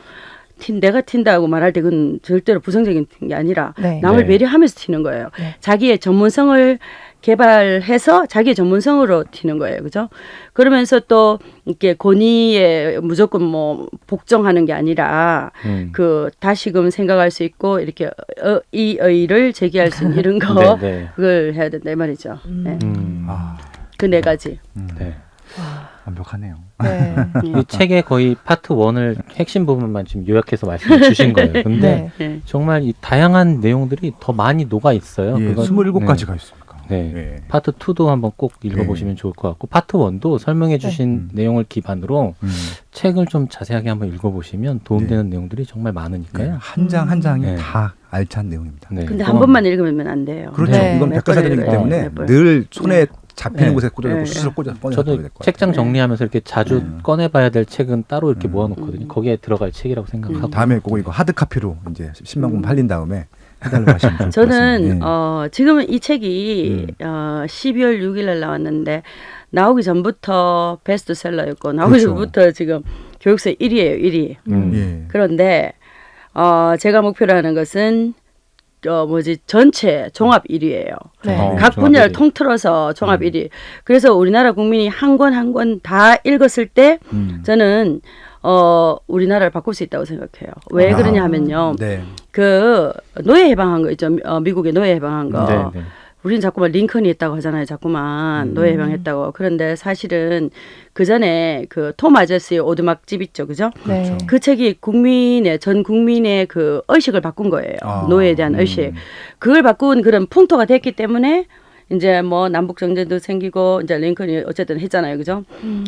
내가 튄다고 말할 때 그건 절대로 부정적인 게 아니라 네. 남을 네. 배려하면서 튀는 거예요. 네. 자기의 전문성을 개발해서 자기의 전문성으로 튀는 거예요. 그죠? 그러면서 또 이렇게 권위에 무조건 뭐 복종하는 게 아니라 그 다시금 생각할 수 있고 이렇게 이 의의를 제기할 수 있는 이런 거 네, 네. 그걸 해야 된다 이 말이죠. 네. 아, 그 네 가지. 네. 완벽하네요. 네. 이 책의 거의 파트 1을 핵심 부분만 지금 요약해서 말씀해 주신 거예요. 근데 네. 네. 정말 이 다양한 내용들이 더 많이 녹아 있어요. 예, 그건- 27가지가 있으니까. 네. 예. 파트 2도 한번 꼭 읽어보시면 좋을 것 같고 파트 1도 설명해 주신 내용을 기반으로 책을 좀 자세하게 한번 읽어보시면 도움되는 내용들이 정말 많으니까요. 한 장 한 장이 네. 다 알찬 내용입니다. 네. 근데 그건- 한 번만 읽으면 안 돼요. 그렇죠. 네. 이건 몇 백과사전이기 번을 때문에 몇 번. 늘 손에 잡히는 네. 곳에 꽂아놓고 네. 스스로 꽂아야 저도 될것 같아요. 책장 정리하면서 이렇게 자주 꺼내봐야 될 책은 따로 이렇게 음. 모아놓거든요. 거기에 들어갈 책이라고 생각하고. 다음에 꼭 이거 하드 카피로 이제 10만 권 팔린 다음에 해달라고 하시면 좋을 것 저는 같습니다. 지금은 이 책이 12월 6일 날 나왔는데 나오기 전부터 베스트셀러였고 나오기 그렇죠. 전부터 지금 교육서 1위예요. 1위. 예. 그런데 제가 목표로 하는 것은 전체 종합 1위예요. 네. 각 종합 분야를 1위. 통틀어서 종합 1위. 그래서 우리나라 국민이 한 권 한 권 다 읽었을 때 저는 우리나라를 바꿀 수 있다고 생각해요. 왜 아, 그러냐 하면요. 네. 그 노예 해방한 거 있죠. 미국의 노예 해방한 거. 네, 네. 우리는 자꾸만 링컨이 했다고 하잖아요. 자꾸만 노예 해방했다고. 그런데 사실은 그 전에 그 톰 아저씨의 오두막집 있죠. 그죠? 네. 그 책이 전 국민의 그 의식을 바꾼 거예요. 아, 노예에 대한 의식. 그걸 바꾼 그런 풍토가 됐기 때문에 이제 뭐 남북 정전도 생기고 이제 링컨이 어쨌든 했잖아요. 그죠?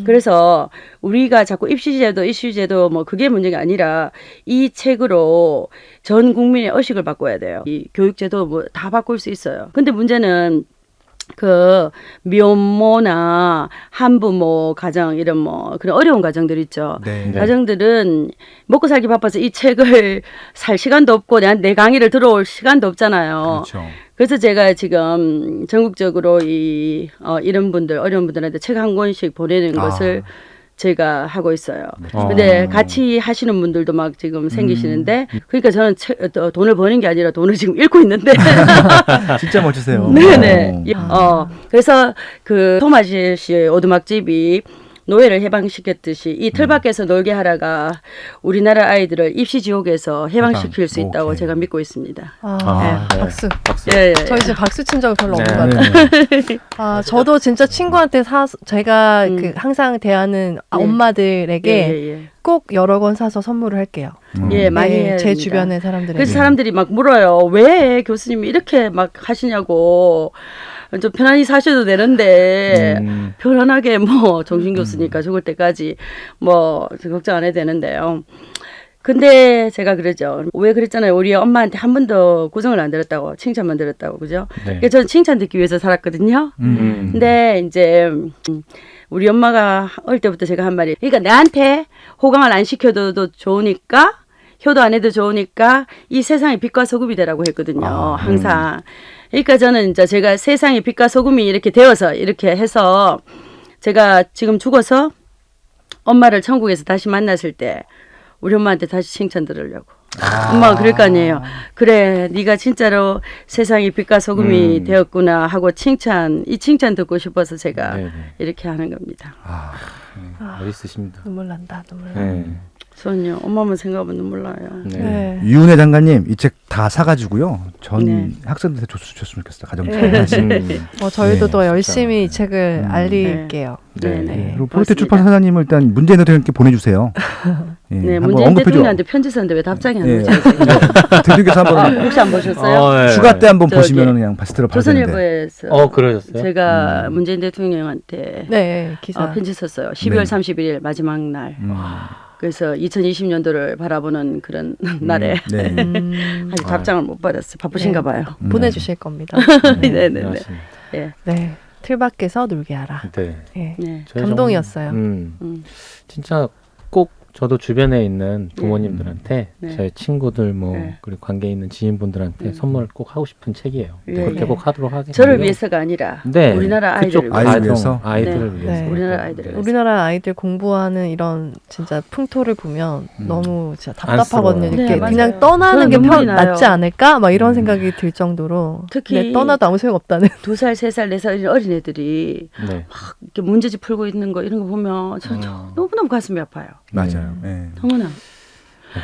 그래서 우리가 자꾸 입시제도 이슈제도 뭐 그게 문제가 아니라 이 책으로 전 국민의 의식을 바꿔야 돼요. 이 교육제도 뭐 다 바꿀 수 있어요. 근데 문제는 그 미혼모나 한부모 가정 이런 뭐 그런 어려운 가정들 있죠. 네. 네. 가정들은 먹고 살기 바빠서 이 책을 살 시간도 없고 내 강의를 들어올 시간도 없잖아요. 그렇죠. 그래서 제가 지금 전국적으로 이런 분들 어려운 분들한테 책 한 권씩 보내는 것을 제가 하고 있어요. 근데 같이 하시는 분들도 막 지금 생기시는데 그러니까 저는 돈을 버는 게 아니라 돈을 지금 잃고 있는데 진짜 멋지세요. 네네. 그래서 그 토마시 씨의 오두막집이 노예를 해방시켰듯이 이 틀밖에서 놀게 하라가 우리나라 아이들을 입시 지옥에서 해방시킬 수 있다고 오케이. 제가 믿고 있습니다. 네. 박수. 박수. 예, 예. 저희 지금 박수 친 적이 별로 없는 네. 것 같아요. 저도 진짜 친구한테 제가 그 항상 대하는 엄마들에게 예. 꼭 여러 권 사서 선물을 할게요. 예, 많이 네, 해야 제 됩니다. 주변의 사람들에게. 그래서 사람들이 막 물어요. 왜 교수님이 이렇게 막 하시냐고. 좀 편안히 사셔도 되는데 편안하게 뭐 정신 교수니까 죽을 때까지 뭐 걱정 안 해도 되는데요. 근데 제가 왜 그랬잖아요. 우리 엄마한테 한 번도 구정을 안 들었다고 칭찬만 들었다고 그죠? 네. 그래서 저는 칭찬 듣기 위해서 살았거든요. 근데 이제 우리 엄마가 어릴 때부터 제가 한 말이 그러니까 내한테 호강을 안 시켜도 좋으니까 효도 안 해도 좋으니까 이 세상에 빛과 소금이 되라고 했거든요. 항상. 그러니까 저는 이제 제가 세상에 빛과 소금이 이렇게 되어서 이렇게 해서 제가 지금 죽어서 엄마를 천국에서 다시 만났을 때 우리 엄마한테 다시 칭찬 들으려고. 엄마가 그럴 거 아니에요. 그래, 네가 진짜로 세상에 빛과 소금이 되었구나 하고 이 칭찬 듣고 싶어서 제가 네네. 이렇게 하는 겁니다. 멋있으십니다. 눈물 난다. 네. 저는요, 엄마만 생각하면 눈물 나요. 네. 네. 유은혜 장관님 이 책 다 사가지고요. 전 네. 학생들한테 줬으면 좋겠어요. 가정책. 저희도 네, 더 열심히 이 책을 네. 알릴게요. 네. 네. 그리고 포르테 출판사님을 일단 문재인 대통령께 보내주세요. 예, 네, 한번 문재인 언급해줘. 대통령한테 편지 썼는데 왜 답장이 안 예. 오죠? 대통령께서 한번 혹시 안 보셨어요? 네. 휴가 때 한번 저기 보시면 그냥 바스트로 봐야 되는데. 조선일보에서 그러셨어요? 제가 문재인 대통령한테 네, 기사. 편지 썼어요. 12월 네. 31일 마지막 날. 그래서 2020년도를 바라보는 그런 날에 네. 아직 답장을 못 받았어요. 바쁘신가 봐요. 보내주실 겁니다. 네네네. 맞습니다. 예. 네, 틀밖에서 놀게 하라. 네. 예. 네. 저희 감동이었어요. 진짜 꼭 저도 주변에 있는 부모님들한테 네. 저희 친구들 네. 그리고 관계 있는 지인분들한테 선물 꼭 하고 싶은 책이에요. 네. 그렇게 꼭 하도록 하겠습니다. 저를 위해서가 아니라 네. 우리나라 그쪽 아이들을 아이들 가정, 위해서? 아이들을 네. 위해서. 네. 우리나라 아이들을 위해서. 우리나라 아이들 공부하는 이런 진짜 풍토를 보면 너무 진짜 답답하거든요. 안쓰러워요. 이렇게 네, 그냥 맞아요. 떠나는 저는 게 눈물이 나요. 낫지 않을까? 막 이런 생각이 들 정도로. 특히 근데 떠나도 아무 소용 없다는. 2살, 3살, 4살 어린 애들이 네. 이렇게 문제집 풀고 있는 거 이런 거 보면 저 너무너무 가슴이 아파요. 맞아요. 예. 너무나.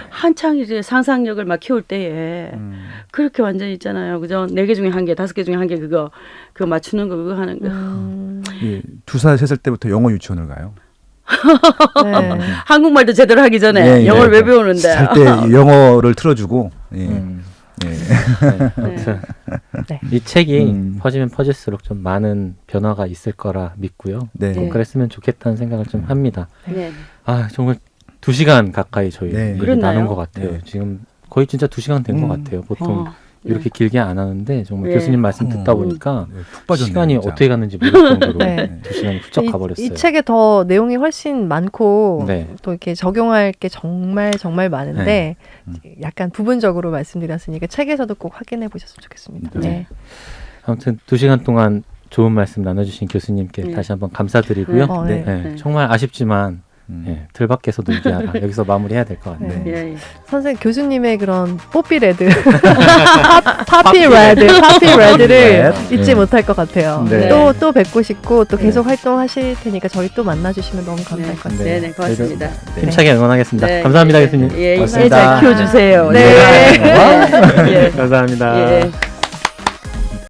한창 이제 상상력을 막 키울 때에 그렇게 완전히 있잖아요. 그죠? 4개 중에 1개, 5개 중에 1개 그거 맞추는 거 그거 하는 거. 예, 2살, 3살 때부터 영어 유치원을 가요. 네. 한국말도 제대로 하기 전에 예, 영어를 예. 왜 배우는데? 살 때 영어를 틀어주고. 예. 예. 네. 아무튼 네. 이 책이 퍼지면 퍼질수록 좀 많은 변화가 있을 거라 믿고요. 네. 꼭 그랬으면 좋겠다는 생각을 좀 합니다. 네. 정말 2시간 가까이 저희 네. 얘기 그랬나요? 나눈 것 같아요. 네. 지금 거의 진짜 2시간 된 것 같아요. 보통 이렇게 길게 안 하는데 정말 네. 교수님 말씀 듣다 보니까 네, 푹 빠졌네요. 시간이 진짜. 어떻게 갔는지 모를 정도로 네. 2시간이 훌쩍 가버렸어요. 이 책에 더 내용이 훨씬 많고 네. 또 이렇게 적용할 게 정말 많은데 약간 부분적으로 말씀드렸으니까 책에서도 꼭 확인해 보셨으면 좋겠습니다. 네. 네. 아무튼 2시간 동안 좋은 말씀 나눠주신 교수님께 네. 다시 한번 감사드리고요. 네. 네, 정말 아쉽지만 틀 밖에서 놀게 하라. 여기서 마무리해야 될 것 같네요. 네. 예. 선생님 교수님의 그런 뽀삐 레드, 파피 레드를 잊지 못할 것 같아요. 네. 또 뵙고 싶고 또 계속 활동하실 테니까 저희 또 만나주시면 너무 감사할 것 같습니다. 네, 고맙습니다. 힘차게 응원하겠습니다. 네. 감사합니다, 교수님. 예, 고맙습니다. 잘 키워주세요. 네. 예. 감사합니다. 예.